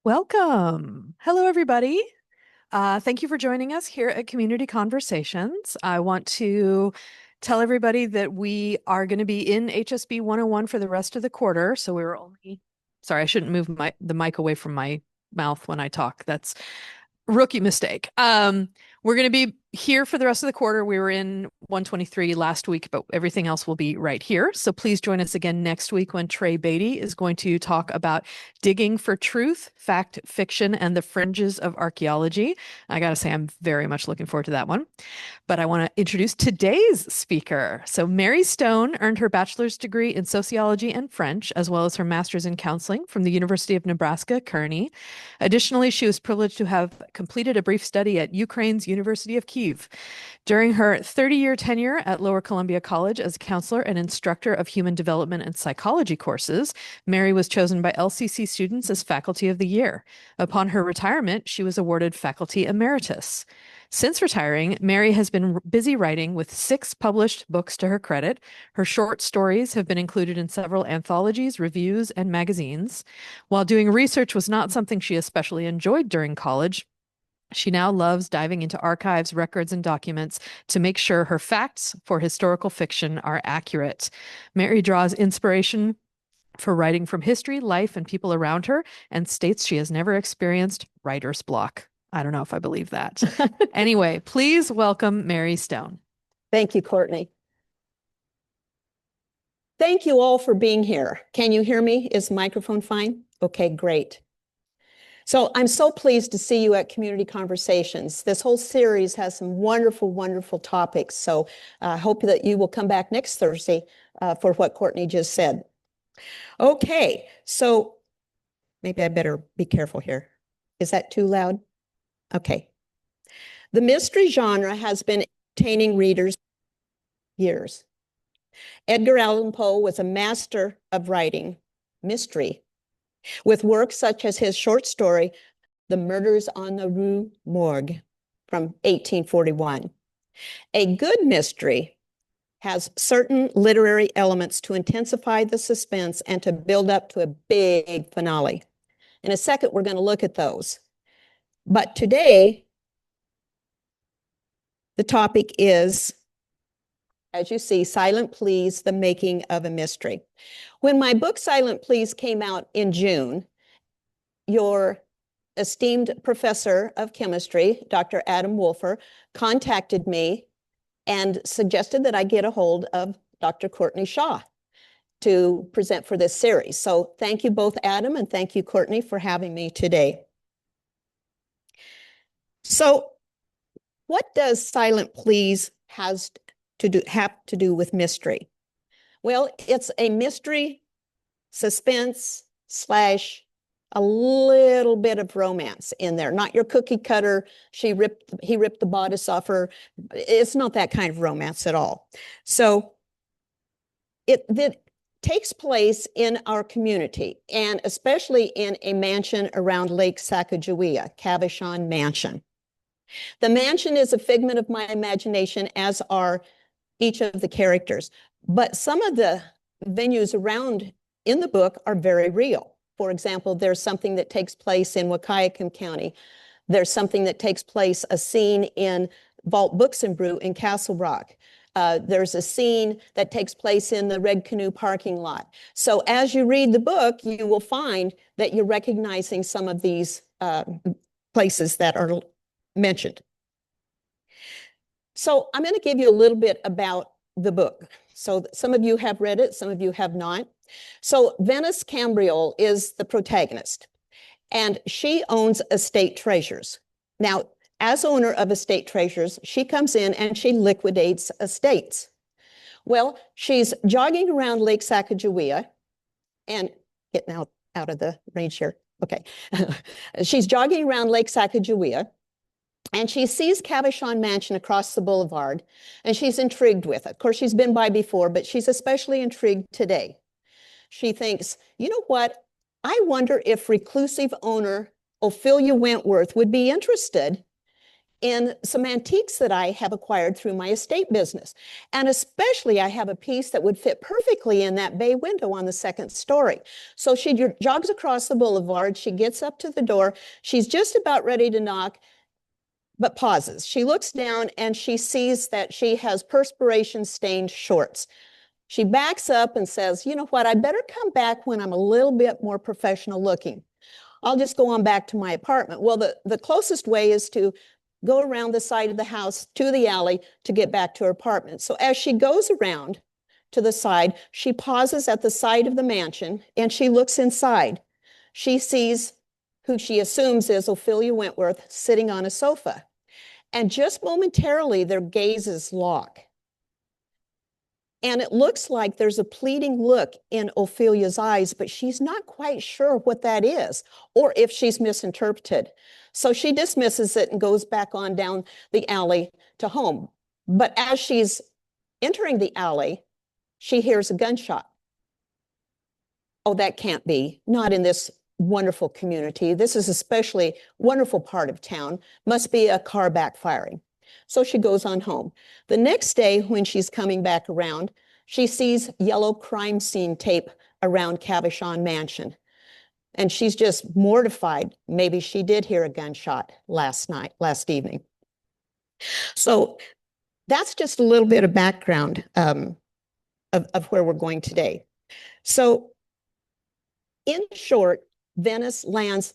Welcome. Hello, everybody. Thank you for joining us here at Community Conversations. I want to tell everybody that we are going to be in HSB 101 for the rest of the quarter. So we were only, sorry, I shouldn't move the mic away from my mouth when I talk. That's rookie mistake. We're going to be here for the rest of the quarter. We were in 123 last week, but everything else will be right here. So please join us again next week when Trey Beatty is going to talk about digging for truth, fact, fiction, and the fringes of archaeology. I got to say, I'm very much looking forward to that one. But I want to introduce today's speaker. So, Mary Stone earned her bachelor's degree in sociology and French, as well as her master's in counseling from the University of Nebraska, Kearney. Additionally, she was privileged to have completed a brief study at Ukraine's University of Kyiv. During her 30-year tenure at Lower Columbia College as a counselor and instructor of human development and psychology courses, Mary was chosen by LCC students as Faculty of the Year. Upon her retirement, she was awarded Faculty Emeritus. Since retiring, Mary has been busy writing with 6 published books to her credit. Her short stories have been included in several anthologies, reviews, and magazines. While doing research was not something she especially enjoyed during college, she now loves diving into archives, records, and documents to make sure her facts for historical fiction are accurate. Mary draws inspiration for writing from history, life, and people around her, and states she has never experienced writer's block. I don't know if I believe that. Anyway, please welcome Mary Stone. Thank you, Courtney. Thank you all for being here. Can you hear me? Is the microphone fine? Okay, great. So I'm so pleased to see you at Community Conversations. This whole series has some wonderful, wonderful topics. So I hope that you will come back next Thursday for what Courtney just said. Okay, so maybe I better be careful here. Is that too loud? Okay. The mystery genre has been entertaining readers for years. Edgar Allan Poe was a master of writing mystery, with works such as his short story, The Murders on the Rue Morgue from 1841. A good mystery has certain literary elements to intensify the suspense and to build up to a big finale. In a second, we're going to look at those. But today, the topic is, as you see, Silent Pleas, The Making of a Mystery. When my book, Silent Pleas, came out in June, your esteemed professor of chemistry, Dr. Adam Wolfer, contacted me and suggested that I get a hold of Dr. Courtney Shaw to present for this series. So thank you both, Adam, and thank you, Courtney, for having me today. So what does Silent Pleas have to do with mystery? Well, it's a mystery, suspense, slash a little bit of romance in there. Not your cookie cutter, he ripped the bodice off her. It's not that kind of romance at all. So it takes place in our community, and especially in a mansion around Lake Sacagawea, Cavachon Mansion. The mansion is a figment of my imagination, as are each of the characters. But some of the venues around in the book are very real. For example, there's something that takes place in Wahkiakum County. There's something that takes place, a scene in Vault Books and Brew in Castle Rock. There's a scene that takes place in the Red Canoe parking lot. So as you read the book, you will find that you're recognizing some of these places that are mentioned. So I'm going to give you a little bit about the book. So some of you have read it, some of you have not. So Venice Cambriole is the protagonist, and she owns estate treasures. Now, as owner of estate treasures, she comes in and she liquidates estates. Well, she's jogging around Lake Sacagawea and getting out of the range here. Okay. She's jogging around Lake Sacagawea, and she sees Cavachon Mansion across the boulevard, and she's intrigued with it. Of course, she's been by before, but she's especially intrigued today. She thinks, you know what? I wonder if reclusive owner Ophelia Wentworth would be interested in some antiques that I have acquired through my estate business. And especially, I have a piece that would fit perfectly in that bay window on the second story. So she jogs across the boulevard. She gets up to the door. She's just about ready to knock, but pauses. She looks down and she sees that she has perspiration-stained shorts. She backs up and says, you know what, I better come back when I'm a little bit more professional looking. I'll just go on back to my apartment. Well, the closest way is to go around the side of the house to the alley to get back to her apartment. So as she goes around to the side, she pauses at the side of the mansion and she looks inside. She sees who she assumes is Ophelia Wentworth sitting on a sofa. And just momentarily, their gazes lock. And it looks like there's a pleading look in Ophelia's eyes, but she's not quite sure what that is or if she's misinterpreted. So she dismisses it and goes back on down the alley to home. But as she's entering the alley, she hears a gunshot. Oh, that can't be. Not in this wonderful community. This is especially wonderful part of town. Must be a car backfiring. So she goes on home. The next day, when she's coming back around, she sees yellow crime scene tape around Cavachon Mansion. And she's just mortified. Maybe she did hear a gunshot last evening. So that's just a little bit of background of where we're going today. So in short, Venice lands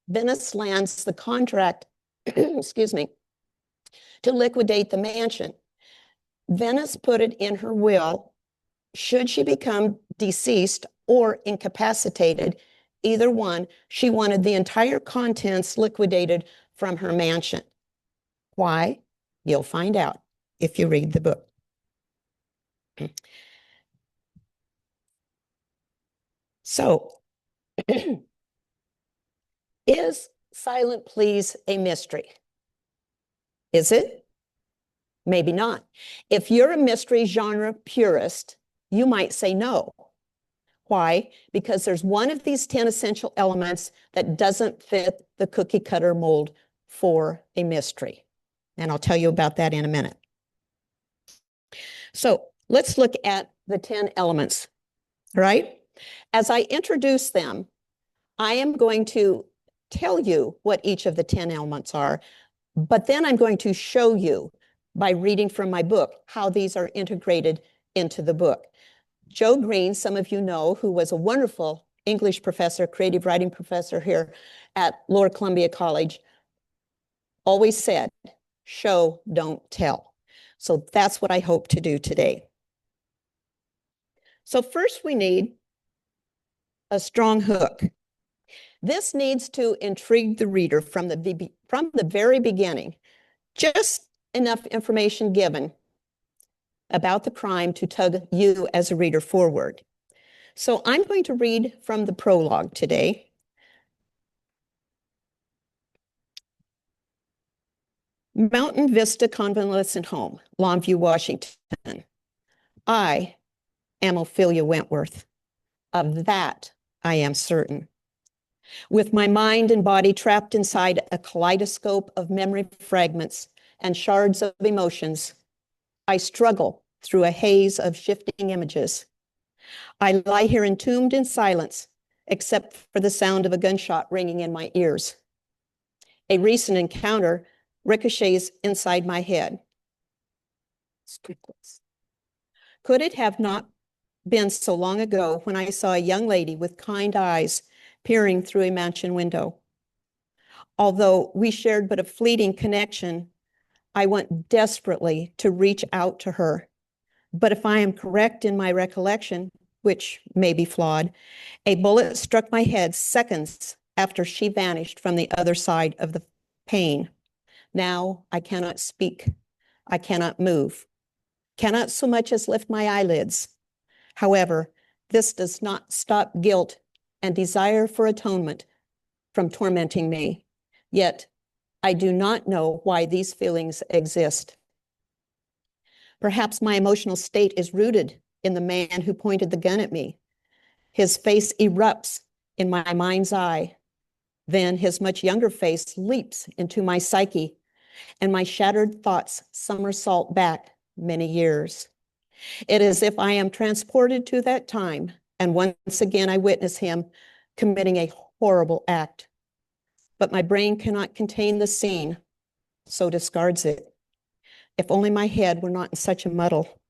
the contract, excuse me, to liquidate the mansion. Venice put it in her will, should she become deceased or incapacitated, either one, she wanted the entire contents liquidated from her mansion. Why? You'll find out if you read the book. So, is Silent Pleas a mystery? Is it? Maybe not. If you're a mystery genre purist, you might say no. Why? Because there's one of these 10 essential elements that doesn't fit the cookie cutter mold for a mystery. And I'll tell you about that in a minute. So let's look at the 10 elements, right? As I introduce them, I am going to tell you what each of the 10 elements are, but then I'm going to show you by reading from my book how these are integrated into the book. Joe Green, some of you know, who was a wonderful English professor, creative writing professor here at Lower Columbia College, always said, show, don't tell. So that's what I hope to do today. So first we need a strong hook. This needs to intrigue the reader from the very beginning. Just enough information given about the crime to tug you as a reader forward. So I'm going to read from the prologue today. Mountain Vista Convalescent Home, Longview, Washington. I am Ophelia Wentworth. Of that, I am certain. With my mind and body trapped inside a kaleidoscope of memory fragments and shards of emotions, I struggle through a haze of shifting images. I lie here entombed in silence, except for the sound of a gunshot ringing in my ears. A recent encounter ricochets inside my head. Could it have not been so long ago when I saw a young lady with kind eyes peering through a mansion window? Although we shared but a fleeting connection, I want desperately to reach out to her. But if I am correct in my recollection, which may be flawed, a bullet struck my head seconds after she vanished from the other side of the pane. Now I cannot speak. I cannot move. Cannot so much as lift my eyelids. However, this does not stop guilt and desire for atonement from tormenting me. Yet, I do not know why these feelings exist. Perhaps my emotional state is rooted in the man who pointed the gun at me. His face erupts in my mind's eye. Then his much younger face leaps into my psyche and my shattered thoughts somersault back many years. It is as if I am transported to that time, and once again I witness him committing a horrible act. But my brain cannot contain the scene, so discards it. If only my head were not in such a muddle.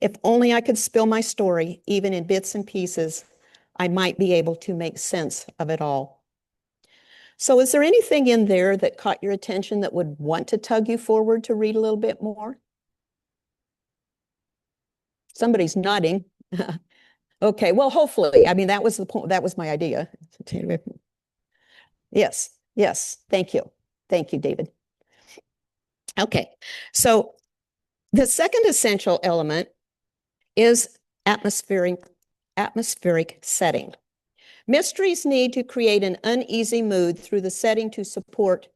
If only I could spill my story, even in bits and pieces, I might be able to make sense of it all. So is there anything in there that caught your attention that would want to tug you forward to read a little bit more? Somebody's nodding. Okay, well, hopefully. I mean, that was the point. That was my idea. Yes, yes. Thank you. Thank you, David. Okay, so the second essential element is atmospheric setting. Mysteries need to create an uneasy mood through the setting to support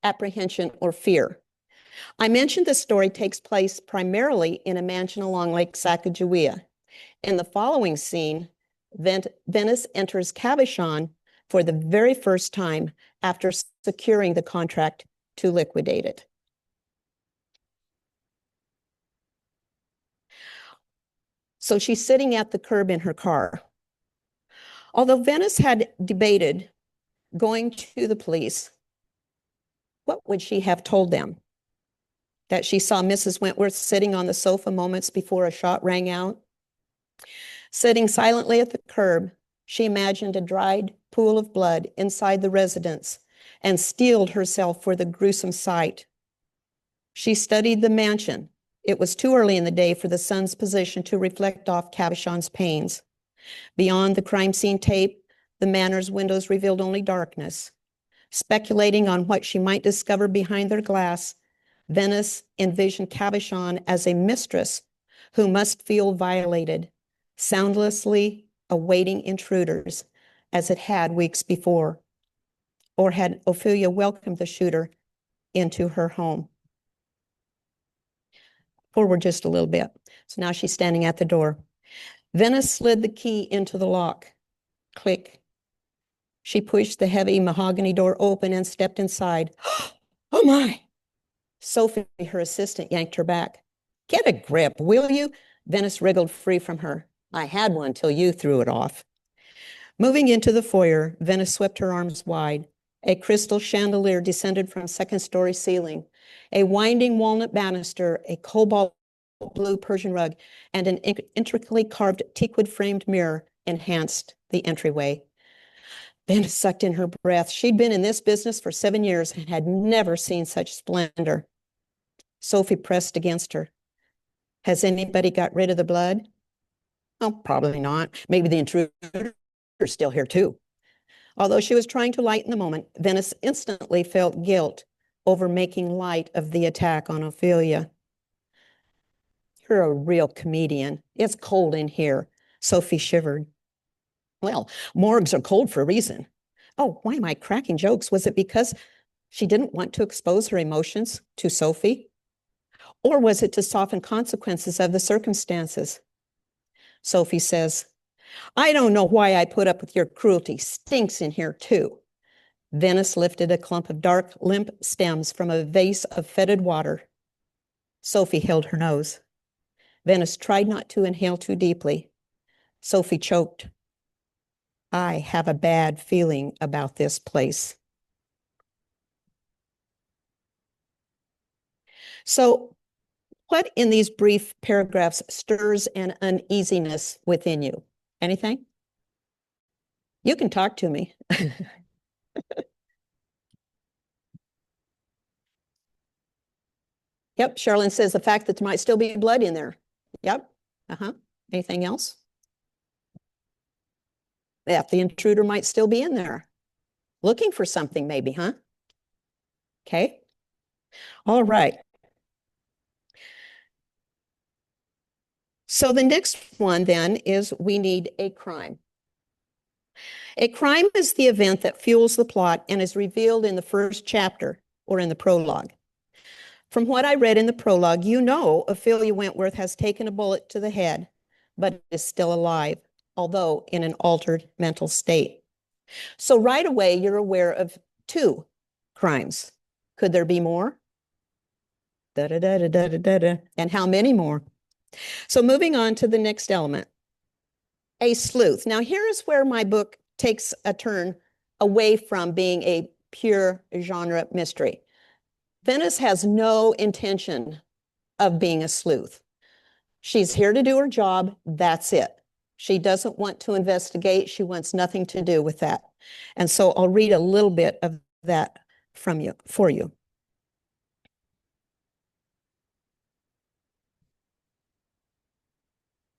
apprehension or fear. I mentioned the story takes place primarily in a mansion along Lake Sacagawea. In the following scene, Venice enters Cabochon for the very first time after securing the contract to liquidate it. So she's sitting at the curb in her car. Although Venice had debated going to the police, what would she have told them? That she saw Mrs. Wentworth sitting on the sofa moments before a shot rang out? Sitting silently at the curb, she imagined a dried pool of blood inside the residence and steeled herself for the gruesome sight. She studied the mansion. It was too early in the day for the sun's position to reflect off Cabochon's panes. Beyond the crime scene tape, the manor's windows revealed only darkness. Speculating on what she might discover behind their glass, Venice envisioned Cabochon as a mistress who must feel violated, soundlessly awaiting intruders, as it had weeks before. Or had Ophelia welcomed the shooter into her home? Forward just a little bit. So now she's standing at the door. Venice slid the key into the lock. Click. She pushed the heavy mahogany door open and stepped inside. Oh my! Sophie, her assistant, yanked her back. Get a grip, will you? Venice wriggled free from her. I had one till you threw it off. Moving into the foyer, Venice swept her arms wide. A crystal chandelier descended from second-story ceiling. A winding walnut banister, a cobalt blue Persian rug, and an intricately carved teakwood-framed mirror enhanced the entryway. Venice sucked in her breath. She'd been in this business for 7 years and had never seen such splendor. Sophie pressed against her. Has anybody got rid of the blood? Oh, probably not. Maybe the intruder's still here too. Although she was trying to lighten the moment, Venice instantly felt guilt over making light of the attack on Ophelia. You're a real comedian. It's cold in here. Sophie shivered. Well, morgues are cold for a reason. Oh, why am I cracking jokes? Was it because she didn't want to expose her emotions to Sophie? Or was it to soften consequences of the circumstances? Sophie says, I don't know why I put up with your cruelty. Stinks in here too. Venice lifted a clump of dark, limp stems from a vase of fetid water. Sophie held her nose. Venice tried not to inhale too deeply. Sophie choked. I have a bad feeling about this place. So, what in these brief paragraphs stirs an uneasiness within you? Anything? You can talk to me. Yep, Charlene says the fact that there might still be blood in there. Yep. Anything else? Yeah, the intruder might still be in there. Looking for something maybe, huh? Okay. All right. So the next one then is we need a crime. A crime is the event that fuels the plot and is revealed in the first chapter or in the prologue. From what I read in the prologue, you know Ophelia Wentworth has taken a bullet to the head, but is still alive, although in an altered mental state. So right away, you're aware of two crimes. Could there be more? Da, da, da, da, da, da, da. And how many more? So moving on to the next element, a sleuth. Now here is where my book takes a turn away from being a pure genre mystery. Venice has no intention of being a sleuth. She's here to do her job. That's it. She doesn't want to investigate. She wants nothing to do with that. And so I'll read a little bit of that for you.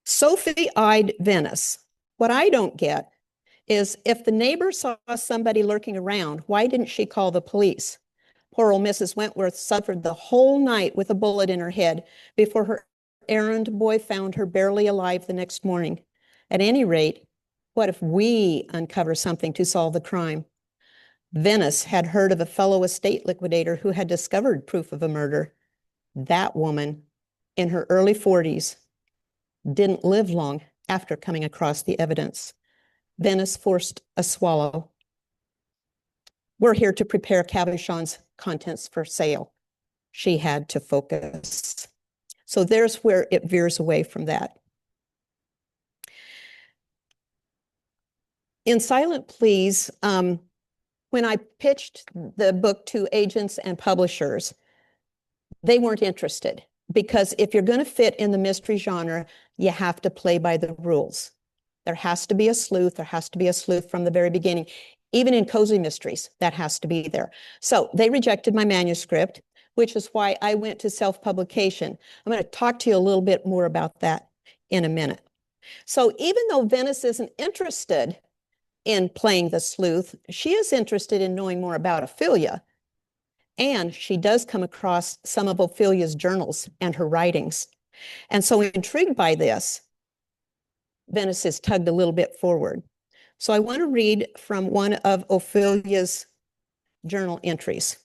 Sophie eyed Venice. What I don't get is if the neighbor saw somebody lurking around, why didn't she call the police? Poor old Mrs. Wentworth suffered the whole night with a bullet in her head before her errand boy found her barely alive the next morning. At any rate, what if we uncover something to solve the crime? Venice had heard of a fellow estate liquidator who had discovered proof of a murder. That woman, in her early 40s, didn't live long after coming across the evidence. Venice forced a swallow. We're here to prepare Cabochon's contents for sale. She had to focus. So there's where it veers away from that. In Silent Pleas, when I pitched the book to agents and publishers, they weren't interested because if you're going to fit in the mystery genre, you have to play by the rules. There has to be a sleuth. There has to be a sleuth from the very beginning. Even in cozy mysteries, that has to be there. So they rejected my manuscript, which is why I went to self-publication. I'm going to talk to you a little bit more about that in a minute. So even though Venice isn't interested in playing the sleuth, she is interested in knowing more about Ophelia. And she does come across some of Ophelia's journals and her writings. And so intrigued by this, Venice is tugged a little bit forward. So I want to read from one of Ophelia's journal entries.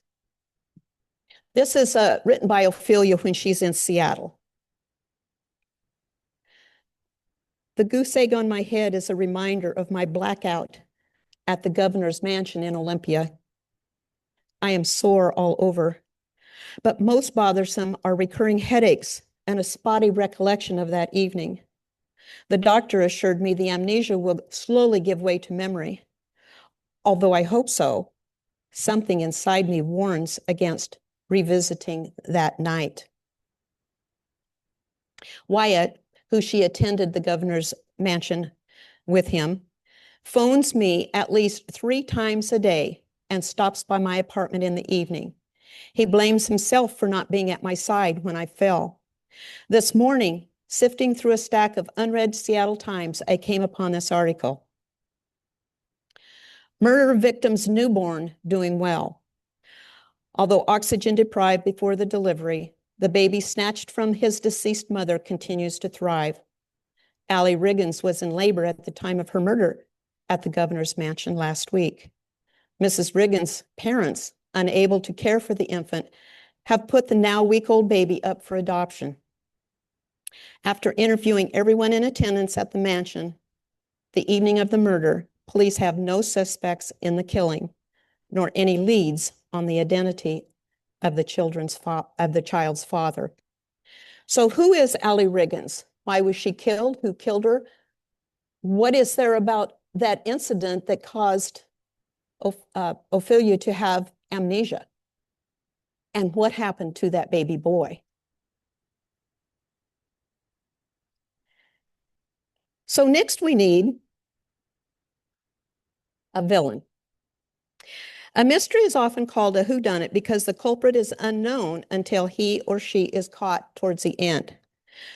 This is written by Ophelia when she's in Seattle. The goose egg on my head is a reminder of my blackout at the governor's mansion in Olympia. I am sore all over, but most bothersome are recurring headaches and a spotty recollection of that evening. The doctor assured me the amnesia will slowly give way to memory. Although I hope so, something inside me warns against revisiting that night. Wyatt, who she attended the governor's mansion with him, phones me at least 3 times a day and stops by my apartment in the evening. He blames himself for not being at my side when I fell. This morning, sifting through a stack of unread Seattle Times, I came upon this article. Murder victim's newborn doing well. Although oxygen deprived before the delivery, the baby snatched from his deceased mother continues to thrive. Allie Riggins was in labor at the time of her murder at the governor's mansion last week. Mrs. Riggins' parents, unable to care for the infant, have put the now week-old baby up for adoption. After interviewing everyone in attendance at the mansion the evening of the murder, police have no suspects in the killing, nor any leads on the identity of the child's father. So who is Allie Riggins? Why was she killed? Who killed her? What is there about that incident that caused Ophelia to have amnesia? And what happened to that baby boy? So next we need a villain. A mystery is often called a whodunit because the culprit is unknown until he or she is caught towards the end.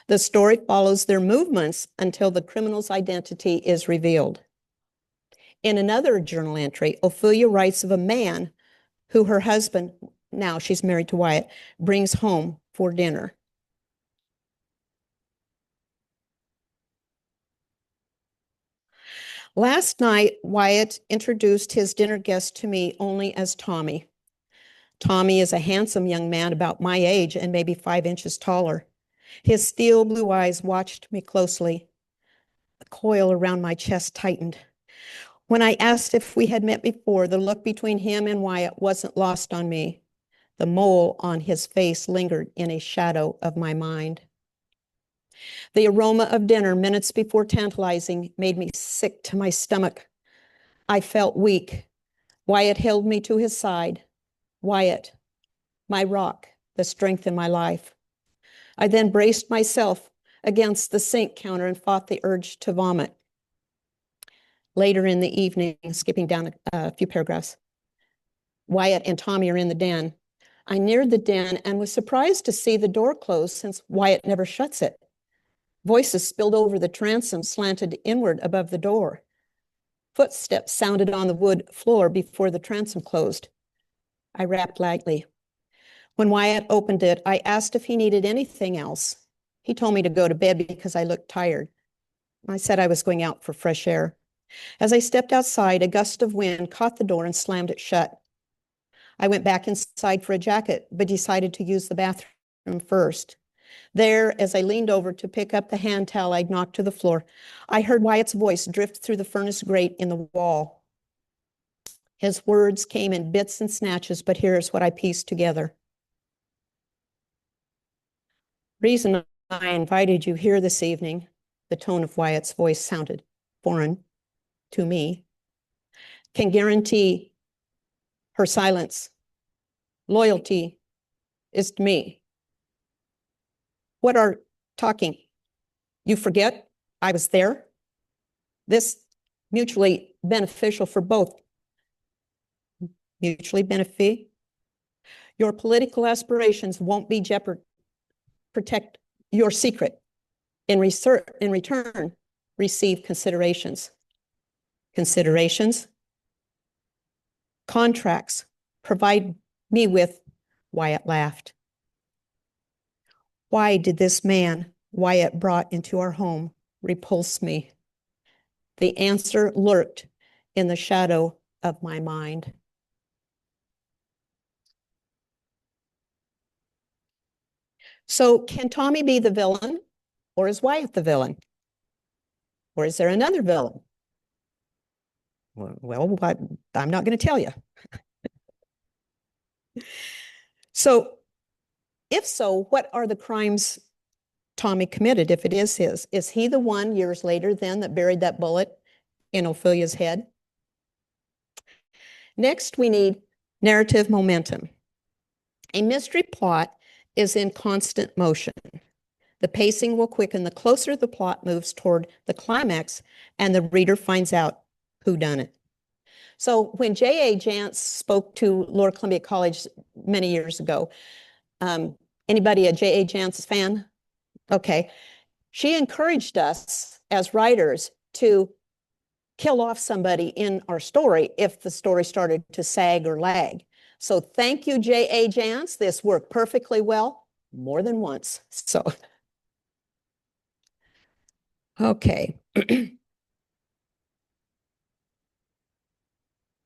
The story follows their movements until the criminal's identity is revealed. In another journal entry, Ophelia writes of a man who her husband, now she's married to Wyatt, brings home for dinner. Last night, Wyatt introduced his dinner guest to me only as Tommy. Tommy is a handsome young man about my age and maybe 5 inches taller. His steel blue eyes watched me closely. The coil around my chest tightened. When I asked if we had met before, the look between him and Wyatt wasn't lost on me. The mole on his face lingered in a shadow of my mind. The aroma of dinner minutes before tantalizing made me sick to my stomach. I felt weak. Wyatt held me to his side. Wyatt, my rock, the strength in my life. I then braced myself against the sink counter and fought the urge to vomit. Later in the evening, skipping down a few paragraphs, Wyatt and Tommy are in the den. I neared the den and was surprised to see the door closed since Wyatt never shuts it. Voices spilled over the transom, slanted inward above the door. Footsteps sounded on the wood floor before the transom closed. I rapped lightly. When Wyatt opened it, I asked if he needed anything else. He told me to go to bed because I looked tired. I said I was going out for fresh air. As I stepped outside, a gust of wind caught the door and slammed it shut. I went back inside for a jacket, but decided to use the bathroom first. There, as I leaned over to pick up the hand towel I'd knocked to the floor, I heard Wyatt's voice drift through the furnace grate in the wall. His words came in bits and snatches, but here's what I pieced together. Reason I invited you here this evening, the tone of Wyatt's voice sounded foreign to me, can guarantee her silence. Loyalty is to me. What are talking? You forget I was there? This mutually beneficial for both. Mutually benefit. Your political aspirations won't be jeopard. Protect your secret. In return, receive considerations. Considerations? Contracts. Provide me with, Wyatt laughed. Why did this man Wyatt brought into our home repulse me? The answer lurked in the shadow of my mind. So can Tommy be the villain, or is Wyatt the villain? Or is there another villain? Well, I'm not going to tell you. So if so, what are the crimes Tommy committed if it is his? Is he the one years later then that buried that bullet in Ophelia's head? Next, we need narrative momentum. A mystery plot is in constant motion. The pacing will quicken the closer the plot moves toward the climax and the reader finds out who done it. So when J.A. Jance spoke to Lower Columbia College many years ago, anybody a J.A. Jance fan? Okay. She encouraged us as writers to kill off somebody in our story if the story started to sag or lag. So thank you, J.A. Jance. This worked perfectly well, more than once. So, okay.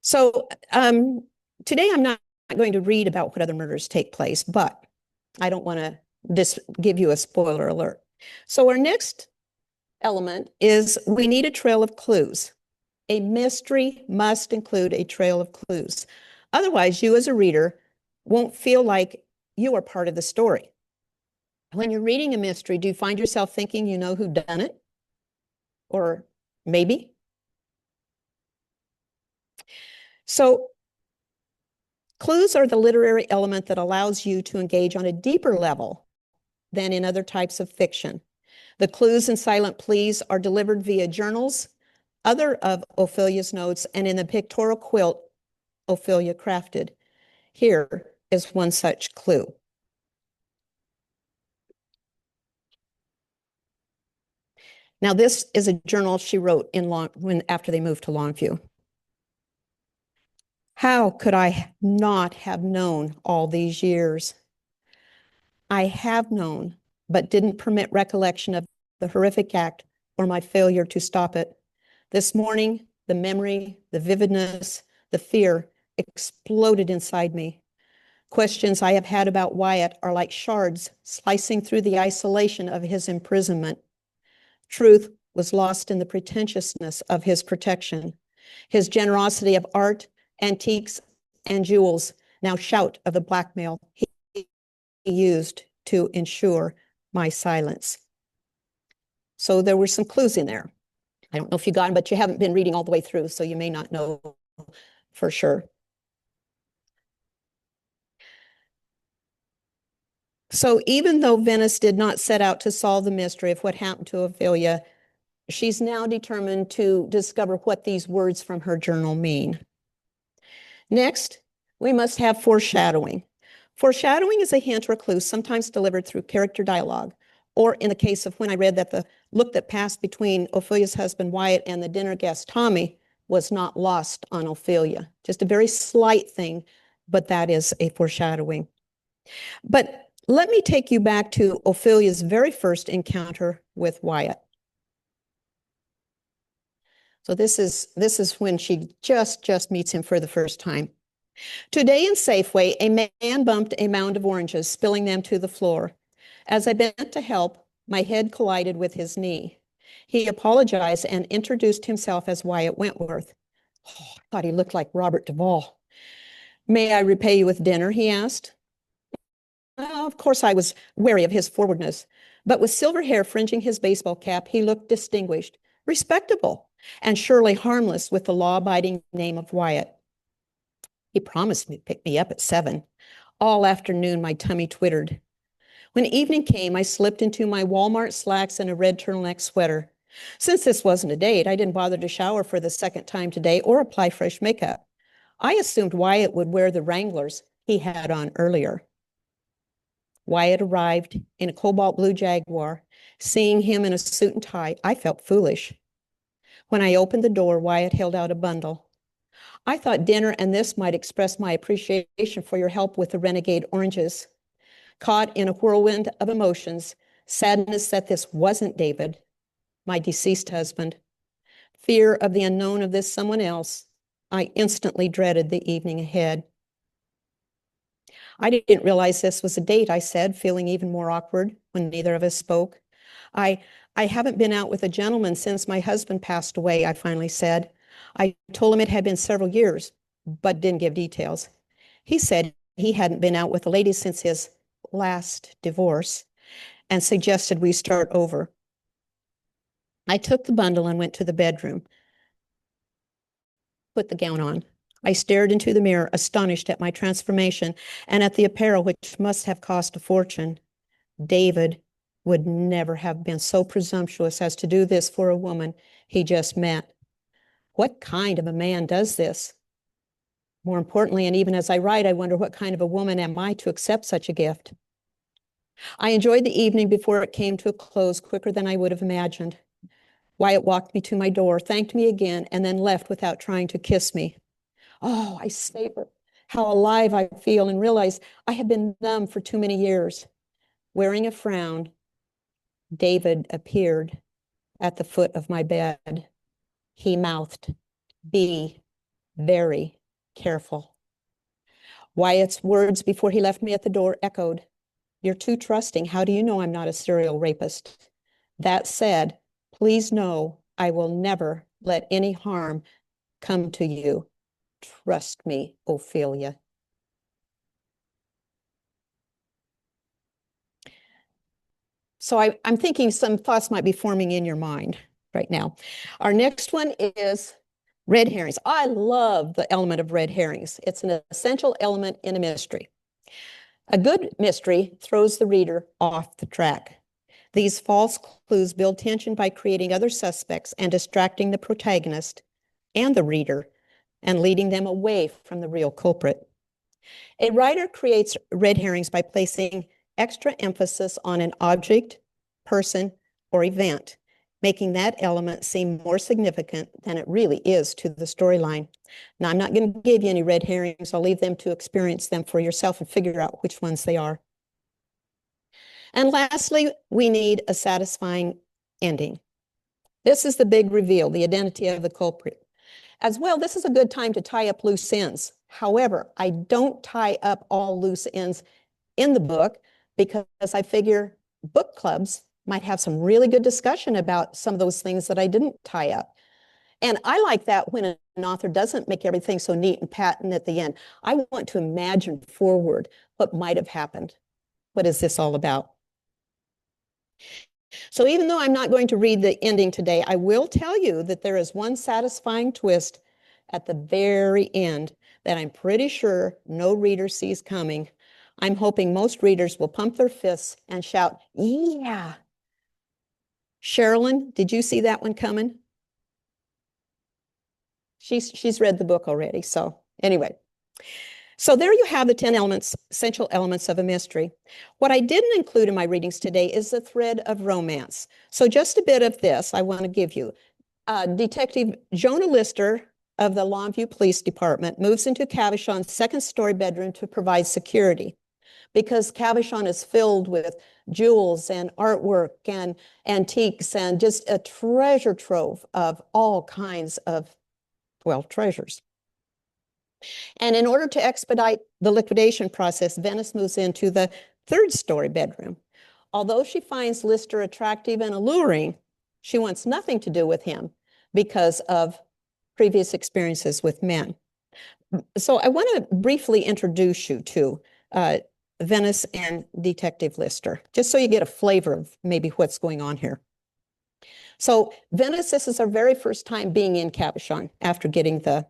So today I'm not going to read about what other murders take place, but I don't want to give you a spoiler alert. So our next element is we need a trail of clues. A mystery must include a trail of clues. Otherwise, you as a reader won't feel like you are part of the story. When you're reading a mystery, do you find yourself thinking you know who done it? Or maybe? So clues are the literary element that allows you to engage on a deeper level than in other types of fiction. The clues in Silent Pleas are delivered via journals, other of Ophelia's notes, and in the pictorial quilt Ophelia crafted. Here is one such clue. Now, this is a journal she wrote after they moved to Longview. How could I not have known all these years? I have known, but didn't permit recollection of the horrific act or my failure to stop it. This morning, the memory, the vividness, the fear exploded inside me. Questions I have had about Wyatt are like shards slicing through the isolation of his imprisonment. Truth was lost in the pretentiousness of his protection. His generosity of art, antiques, and jewels now shout of the blackmail he used to ensure my silence. So there were some clues in there. I don't know if you got them, but you haven't been reading all the way through, so you may not know for sure. So even though Venice did not set out to solve the mystery of what happened to Ophelia, she's now determined to discover what these words from her journal mean. Next, we must have foreshadowing. Foreshadowing is a hint or clue sometimes delivered through character dialogue, or in the case of when I read that the look that passed between Ophelia's husband Wyatt and the dinner guest Tommy was not lost on Ophelia. Just a very slight thing, but that is a foreshadowing. But let me take you back to Ophelia's very first encounter with Wyatt. So this is when she just meets him for the first time. Today in Safeway, a man bumped a mound of oranges, spilling them to the floor. As I bent to help, my head collided with his knee. He apologized and introduced himself as Wyatt Wentworth. Oh, I thought he looked like Robert Duvall. May I repay you with dinner? He asked. Of course, I was wary of his forwardness, but with silver hair fringing his baseball cap, he looked distinguished, respectable, and surely harmless with the law-abiding name of Wyatt. He promised to pick me up at 7. All afternoon, my tummy twittered. When evening came, I slipped into my Walmart slacks and a red turtleneck sweater. Since this wasn't a date, I didn't bother to shower for the second time today or apply fresh makeup. I assumed Wyatt would wear the Wranglers he had on earlier. Wyatt arrived in a cobalt blue Jaguar. Seeing him in a suit and tie, I felt foolish. When I opened the door, Wyatt held out a bundle. I thought dinner and this might express my appreciation for your help with the renegade oranges. Caught in a whirlwind of emotions, sadness that this wasn't David, my deceased husband, fear of the unknown of this someone else, I instantly dreaded the evening ahead. I didn't realize this was a date, I said, feeling even more awkward when neither of us spoke. I haven't been out with a gentleman since my husband passed away, I finally said. I told him it had been several years, but didn't give details. He said he hadn't been out with a lady since his last divorce and suggested we start over. I took the bundle and went to the bedroom, put the gown on. I stared into the mirror, astonished at my transformation and at the apparel, which must have cost a fortune. David would never have been so presumptuous as to do this for a woman he just met. What kind of a man does this? More importantly, and even as I write, I wonder what kind of a woman am I to accept such a gift? I enjoyed the evening before it came to a close quicker than I would have imagined. Wyatt walked me to my door, thanked me again, and then left without trying to kiss me. Oh, I savor how alive I feel and realize I have been numb for too many years. Wearing a frown, David appeared at the foot of my bed. He mouthed, "Be very careful." Wyatt's words before he left me at the door echoed, "You're too trusting. How do you know I'm not a serial rapist? That said, please know I will never let any harm come to you. Trust me, Ophelia." So I'm thinking some thoughts might be forming in your mind right now. Our next one is red herrings. I love the element of red herrings. It's an essential element in a mystery. A good mystery throws the reader off the track. These false clues build tension by creating other suspects and distracting the protagonist and the reader and leading them away from the real culprit. A writer creates red herrings by placing extra emphasis on an object, person, or event, making that element seem more significant than it really is to the storyline. Now, I'm not going to give you any red herrings. I'll leave them to experience them for yourself and figure out which ones they are. And lastly, we need a satisfying ending. This is the big reveal, the identity of the culprit. As well, this is a good time to tie up loose ends. However, I don't tie up all loose ends in the book because I figure book clubs might have some really good discussion about some of those things that I didn't tie up. And I like that when an author doesn't make everything so neat and patent at the end. I want to imagine forward what might have happened. What is this all about? So even though I'm not going to read the ending today, I will tell you that there is one satisfying twist at the very end that I'm pretty sure no reader sees coming. I'm hoping most readers will pump their fists and shout, yeah. Sherilyn, did you see that one coming? She's read the book already. So anyway, so there you have the 10 elements, essential elements of a mystery. What I didn't include in my readings today is the thread of romance. So just a bit of this I want to give you. Detective Jonah Lister of the Longview Police Department moves into Cavachon's second-story bedroom to provide security because Cavachon is filled with jewels and artwork and antiques and just a treasure trove of all kinds of, well, treasures. And in order to expedite the liquidation process, Venice moves into the third-story bedroom. Although she finds Lister attractive and alluring, she wants nothing to do with him because of previous experiences with men. So I want to briefly introduce you to Venice and Detective Lister, just so you get a flavor of maybe what's going on here. So Venice, this is her very first time being in Cavachon after getting the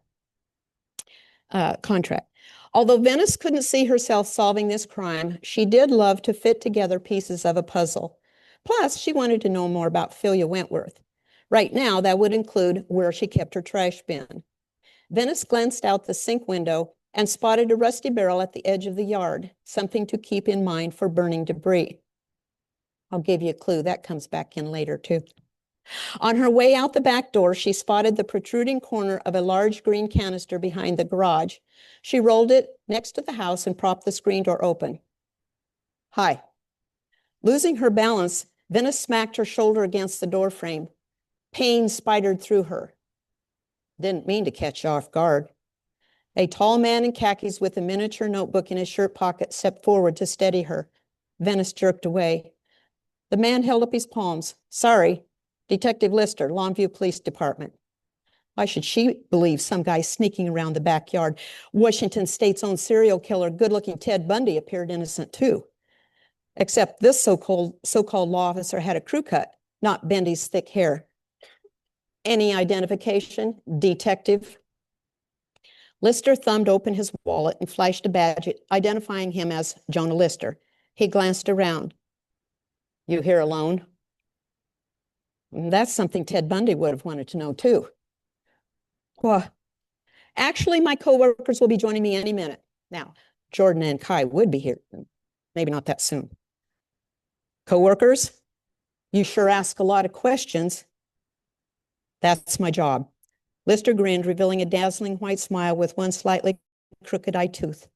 contract. Although Venice couldn't see herself solving this crime, she did love to fit together pieces of a puzzle. Plus, she wanted to know more about Philia Wentworth. Right now, that would include where she kept her trash bin. Venice glanced out the sink window and spotted a rusty barrel at the edge of the yard, something to keep in mind for burning debris. I'll give you a clue. That comes back in later, too. On her way out the back door, she spotted the protruding corner of a large green canister behind the garage. She rolled it next to the house and propped the screen door open. Hi. Losing her balance, Venice smacked her shoulder against the door frame. Pain spidered through her. Didn't mean to catch you off guard. A tall man in khakis with a miniature notebook in his shirt pocket stepped forward to steady her. Venice jerked away. The man held up his palms. Sorry. Detective Lister, Longview Police Department. Why should she believe some guy sneaking around the backyard? Washington State's own serial killer, good-looking Ted Bundy, appeared innocent too. Except this so-called law officer had a crew cut, not Bundy's thick hair. Any identification, detective? Lister thumbed open his wallet and flashed a badge identifying him as Jonah Lister. He glanced around. You here alone? That's something Ted Bundy would have wanted to know too. Well, actually, my coworkers will be joining me any minute. Now, Jordan and Kai would be here. Maybe not that soon. Coworkers, you sure ask a lot of questions. That's my job. Lister grinned, revealing a dazzling white smile with one slightly crooked eye tooth.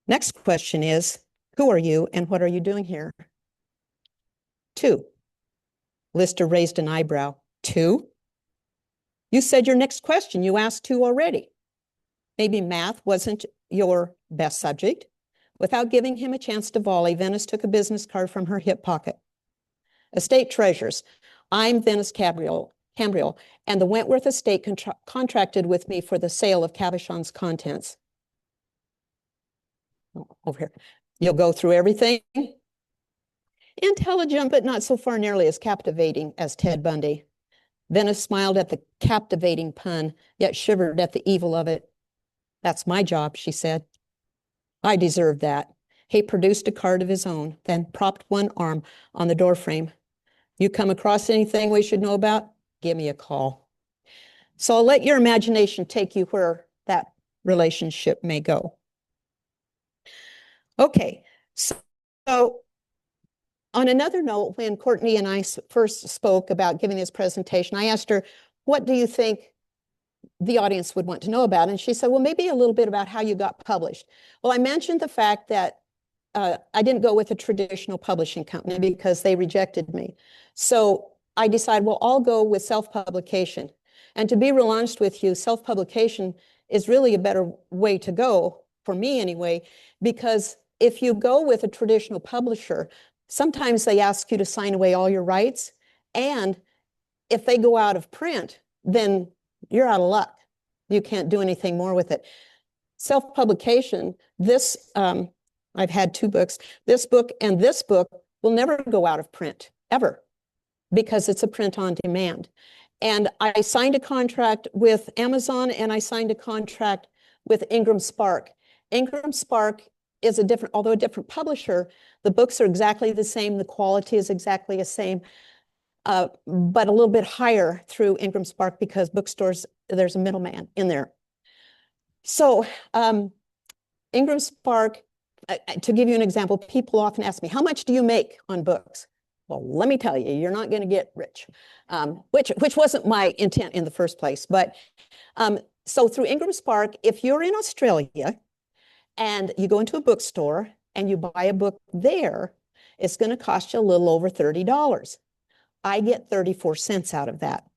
Next question is, who are you and what are you doing here? 2. Lister raised an eyebrow. 2? You said your next question. You asked 2 already. Maybe math wasn't your best subject. Without giving him a chance to volley, Venice took a business card from her hip pocket. Estate treasures. I'm Venice Cambriel, and the Wentworth estate contracted with me for the sale of Cavachon's contents. Oh, over here. You'll go through everything? Intelligent, but not so far nearly as captivating as Ted Bundy. Venice smiled at the captivating pun, yet shivered at the evil of it. That's my job, she said. I deserve that. He produced a card of his own, then propped one arm on the doorframe. You come across anything we should know about? Give me a call. So I'll let your imagination take you where that relationship may go. Okay, so on another note, when Courtney and I first spoke about giving this presentation, I asked her, what do you think the audience would want to know about? And she said, well, maybe a little bit about how you got published. Well, I mentioned the fact that I didn't go with a traditional publishing company because they rejected me. So I decided, well, I'll go with self-publication. And to be real honest with you, self-publication is really a better way to go, for me anyway, because if you go with a traditional publisher, sometimes they ask you to sign away all your rights. And if they go out of print, then you're out of luck. You can't do anything more with it. Self-publication, this, I've had two books. This book and this book will never go out of print, ever, because it's a print on demand. And I signed a contract with Amazon and I signed a contract with Ingram Spark. Ingram Spark is a different, although a different publisher, the books are exactly the same, the quality is exactly the same, but a little bit higher through Ingram Spark because bookstores, there's a middleman in there. So Ingram Spark, to give you an example, people often ask me, how much do you make on books? Well, let me tell you, you're not going to get rich, which wasn't my intent in the first place. But so through Ingram Spark, if you're in Australia and you go into a bookstore and you buy a book there, it's going to cost you a little over $30. I get 34 cents out of that.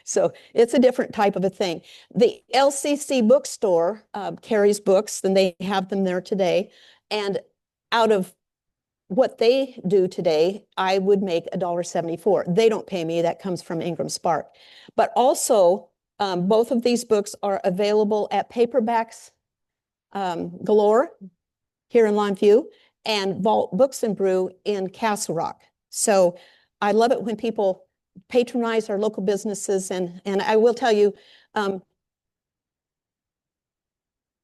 So it's a different type of a thing. The LCC bookstore carries books, and they have them there today. And out of what they do today, I would make $1.74. They don't pay me. That comes from Ingram Spark. But also, both of these books are available at Paperbacks Galore here in Longview and Vault Books and Brew in Castle Rock. So I love it when people patronize our local businesses. And I will tell you, the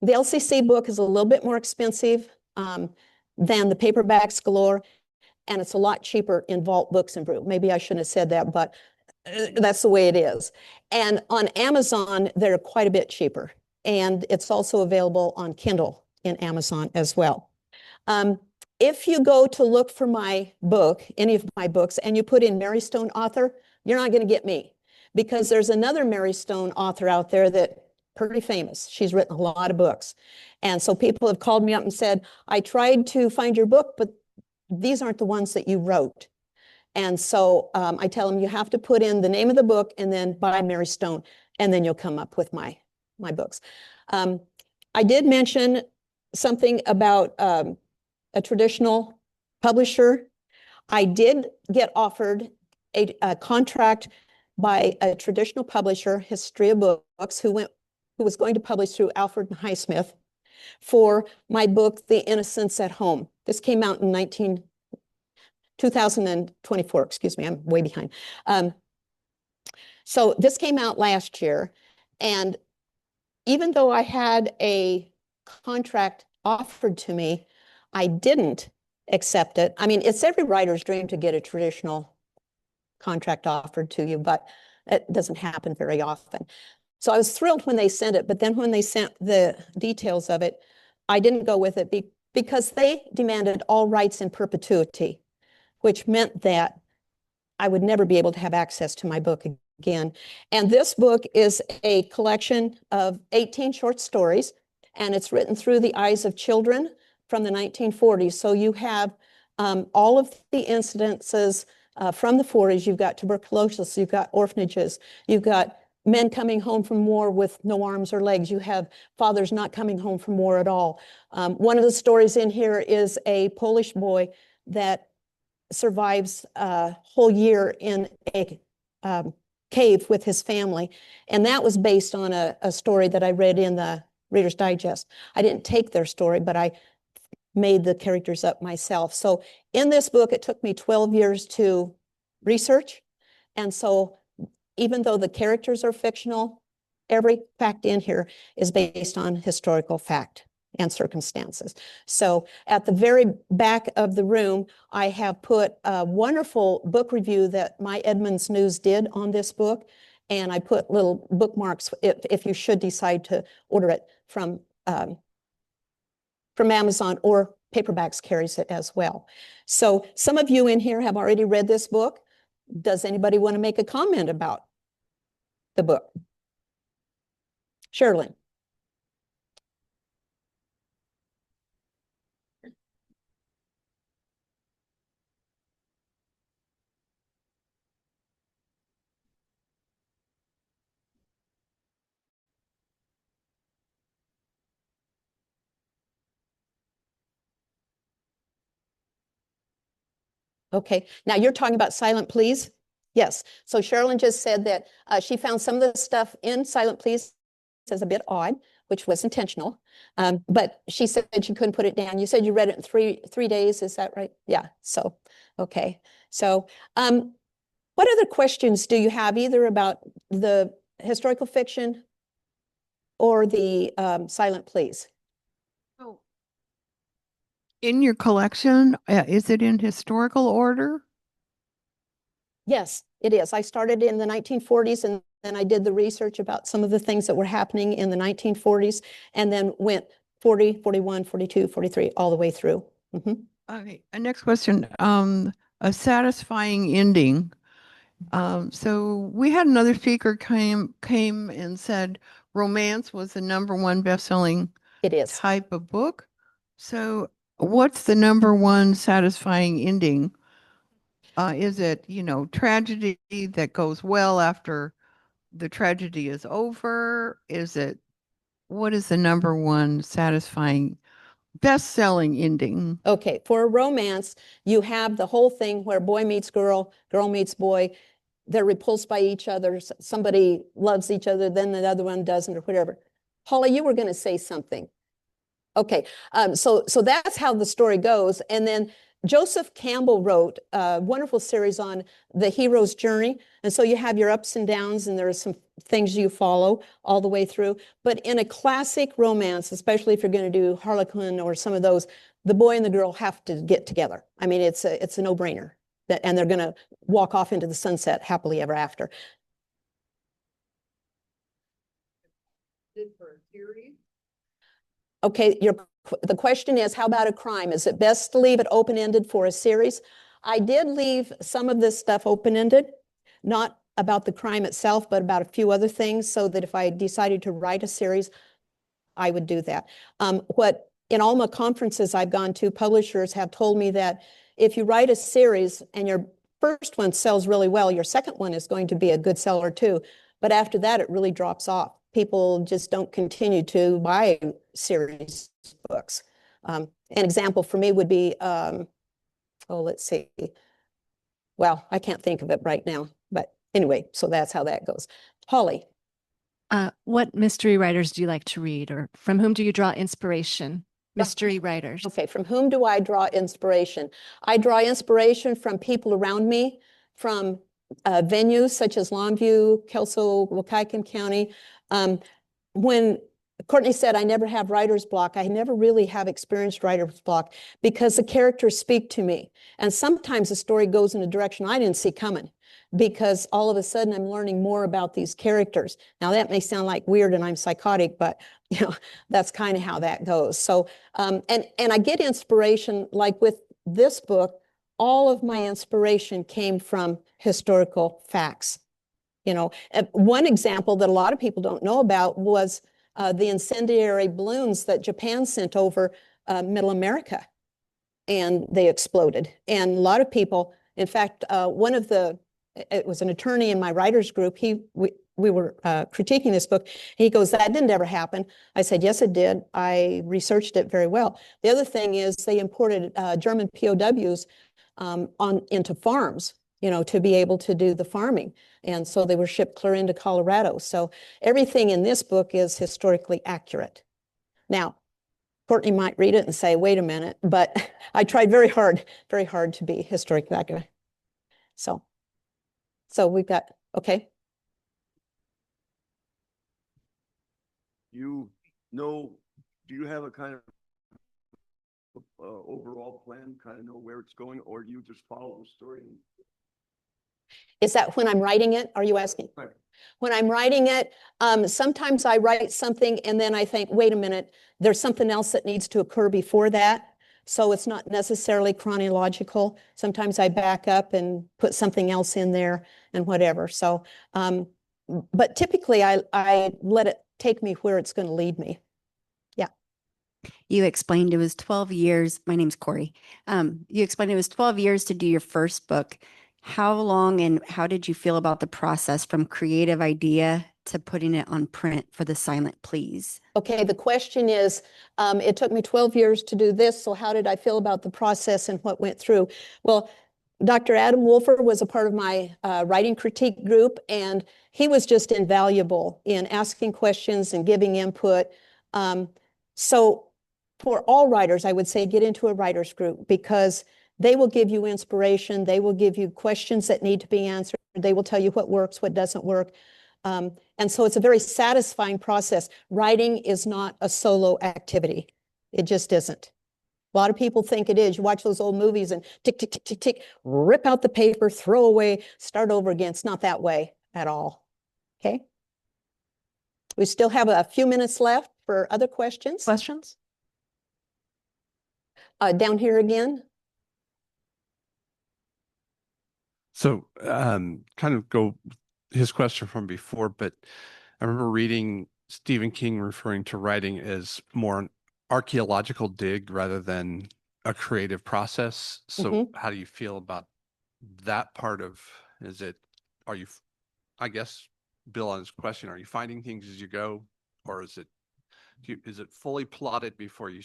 LCC book is a little bit more expensive than the Paperbacks Galore, and it's a lot cheaper in Vault Books and Brew. Maybe I shouldn't have said that, but that's the way it is. And on Amazon, they're quite a bit cheaper. And it's also available on Kindle in Amazon as well. If you go to look for my book, any of my books, and you put in Mary Stone author, you're not going to get me, because there's another Mary Stone author out there that pretty famous. She's written a lot of books. And so people have called me up and said, I tried to find your book, but these aren't the ones that you wrote. And so I tell them you have to put in the name of the book and then by Mary Stone, and then you'll come up with my books. I did mention something about a traditional publisher. I did get offered a contract by a traditional publisher, Historia Books, who was going to publish through Alfred and Highsmith for my book, The Innocents at Home. This came out in 2024, excuse me, I'm way behind. So this came out last year, and even though I had a contract offered to me, I didn't accept it. I mean, it's every writer's dream to get a traditional contract offered to you, but it doesn't happen very often. So I was thrilled when they sent it, but then when they sent the details of it, I didn't go with it because they demanded all rights in perpetuity, which meant that I would never be able to have access to my book again. And this book is a collection of 18 short stories, and it's written through the eyes of children from the 1940s. So you have all of the incidences from the 40s. You've got tuberculosis, you've got orphanages, you've got men coming home from war with no arms or legs. You have fathers not coming home from war at all. One of the stories in here is a Polish boy that survives a whole year in a cave with his family. And that was based on a story that I read in the Reader's Digest. I didn't take their story, but I made the characters up myself. So in this book, it took me 12 years to research. And so even though the characters are fictional, every fact in here is based on historical fact and circumstances. So at the very back of the room, I have put a wonderful book review that My Edmonds News did on this book. And I put little bookmarks if you should decide to order it from Amazon, or Paperbacks carries it as well. So some of you in here have already read this book. Does anybody want to make a comment about the book? Sherilyn. Okay, now you're talking about Silent Pleas? Yes, so Sherilyn just said that she found some of the stuff in Silent Pleas as a bit odd, which was intentional. But she said she couldn't put it down. You said you read it in three days. Is that right? Yeah. So, okay. So, what other questions do you have either about the historical fiction or the silent pleas? Oh, in your collection, is it in historical order? Yes, it is. I started in the 1940s and then I did the research about some of the things that were happening in the 1940s and then went 40, 41, 42, 43, all the way through. Okay, next question. A satisfying ending. So we had another speaker came and said romance was the #1 best-selling It is. type of book. So what's the #1 satisfying ending? Is it, tragedy that goes well after the tragedy is over? What is the #1 satisfying best-selling ending? Okay, for a romance, you have the whole thing where boy meets girl, girl meets boy, they're repulsed by each other, somebody loves each other, then the other one doesn't, or whatever. Holly, you were going to say something. Okay, so that's how the story goes. And then Joseph Campbell wrote a wonderful series on the hero's journey. And so you have your ups and downs, and there are some things you follow all the way through. But in a classic romance, especially if you're going to do Harlequin or some of those, the boy and the girl have to get together. I mean, it's a no-brainer. And they're going to walk off into the sunset happily ever after. For a series? Okay, the question is, how about a crime? Is it best to leave it open-ended for a series? I did leave some of this stuff open-ended, not about the crime itself, but about a few other things, so that if I decided to write a series, I would do that. In all my conferences I've gone to, publishers have told me that if you write a series and your first one sells really well, your second one is going to be a good seller too. But after that, it really drops off. People just don't continue to buy series books. An example for me would be, let's see. Well, I can't think of it right now, but anyway, so that's how that goes. Holly. What mystery writers do you like to read, or from whom do you draw inspiration? Mystery writers. Okay, from whom do I draw inspiration? I draw inspiration from people around me, from venues such as Longview, Kelso, Waukegan County. When Courtney said, I never have writer's block, I never really have experienced writer's block because the characters speak to me. And sometimes the story goes in a direction I didn't see coming because all of a sudden I'm learning more about these characters. Now that may sound like weird and I'm psychotic, but that's kind of how that goes. So, and I get inspiration, like with this book, all of my inspiration came from historical facts. One example that a lot of people don't know about was the incendiary balloons that Japan sent over Middle America, and they exploded. And a lot of people, in fact, it was an attorney in my writers group, we were critiquing this book. He goes, that didn't ever happen. I said, yes, it did. I researched it very well. The other thing is they imported German POWs into farms, to be able to do the farming. And so they were shipped clear into Colorado. So everything in this book is historically accurate. Now, Courtney might read it and say, wait a minute, but I tried very hard to be historically accurate. So we've got, okay. Do you have a kind of overall plan, kind of know where it's going, or do you just follow the story? Is that when I'm writing it? Are you asking? Right. When I'm writing it, sometimes I write something and then I think, wait a minute, there's something else that needs to occur before that. So it's not necessarily chronological. Sometimes I back up and put something else in there and whatever. So, but typically I let it take me where it's going to lead me. Yeah. You explained it was 12 years. My name's Corey. You explained it was 12 years to do your first book. How long and how did you feel about the process from creative idea to putting it on print for the Silent Pleas? Okay, the question is, it took me 12 years to do this, so how did I feel about the process and what went through? Well, Dr. Adam Wolfer was a part of my writing critique group, and he was just invaluable in asking questions and giving input. So for all writers, I would say get into a writers group because they will give you inspiration. They will give you questions that need to be answered. They will tell you what works, what doesn't work. And so it's a very satisfying process. Writing is not a solo activity. It just isn't. A lot of people think it is. You watch those old movies and tick, tick, tick, tick, tick, rip out the paper, throw away, start over again. It's not that way at all. Okay. We still have a few minutes left for other questions. Questions? Down here again. So, kind of go his question from before, but I remember reading Stephen King referring to writing as more an archaeological dig rather than a creative process. So, how do you feel about that part of, are you, I guess, Bill, on his question, are you finding things as you go, or is it fully plotted before you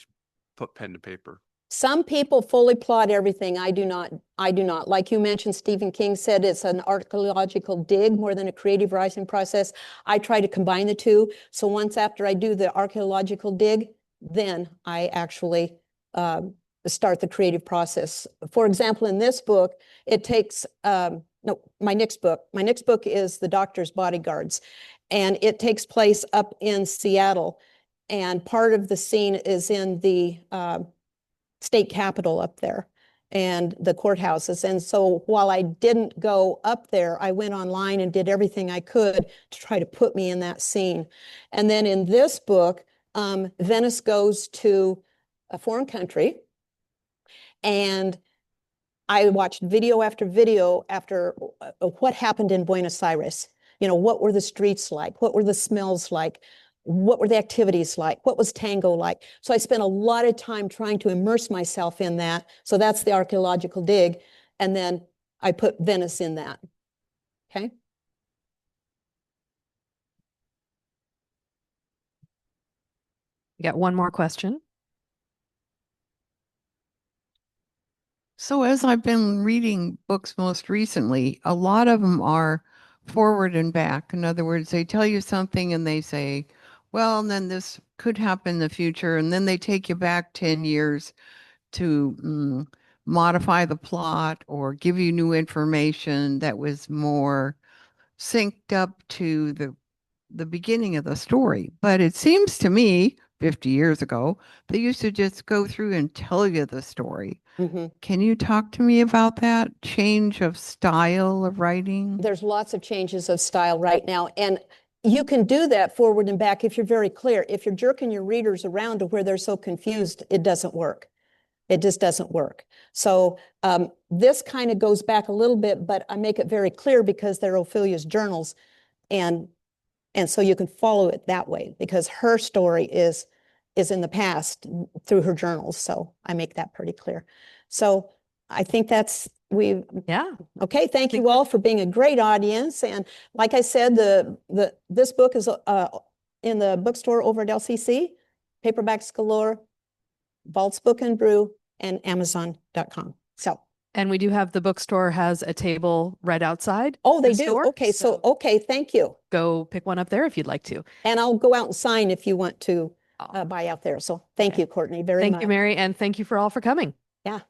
put pen to paper? Some people fully plot everything. I do not. Like you mentioned, Stephen King said it's an archaeological dig more than a creative writing process. I try to combine the two. So once after I do the archaeological dig, then I actually start the creative process. For example, in this book, it takes, no, my next book is The Doctor's Bodyguards, and it takes place up in Seattle. And part of the scene is in the state capitol up there and the courthouses. And so while I didn't go up there, I went online and did everything I could to try to put me in that scene. And then in this book, Venice goes to a foreign country, and I watched video after video after what happened in Buenos Aires. You know, what were the streets like? What were the smells like? What were the activities like? What was tango like? So I spent a lot of time trying to immerse myself in that. So that's the archaeological dig. And then I put Venice in that. Okay. You got one more question. So as I've been reading books most recently, a lot of them are forward and back. In other words, they tell you something and they say, well, and then this could happen in the future. And then they take you back 10 years to modify the plot or give you new information that was more synced up to the beginning of the story. But it seems to me, 50 years ago, they used to just go through and tell you the story. Can you talk to me about that change of style of writing? There's lots of changes of style right now. And you can do that forward and back if you're very clear. If you're jerking your readers around to where they're so confused, it doesn't work. It just doesn't work. So this kind of goes back a little bit, but I make it very clear because they're Ophelia's journals. And so you can follow it that way because her story is in the past through her journals. So I make that pretty clear. So I think Yeah. Okay, thank you all for being a great audience. And like I said, this book is in the bookstore over at LCC, paperbacks galore, Vaults Book and Brew, and Amazon.com. So. And we do have the bookstore has a table right outside. Oh, they the do. store, Okay, so okay, thank you. Go pick one up there if you'd like to. And I'll go out and sign if you want to buy out there. So thank you, Courtney, very much. Thank you, Mary, and thank you for all for coming. Yeah.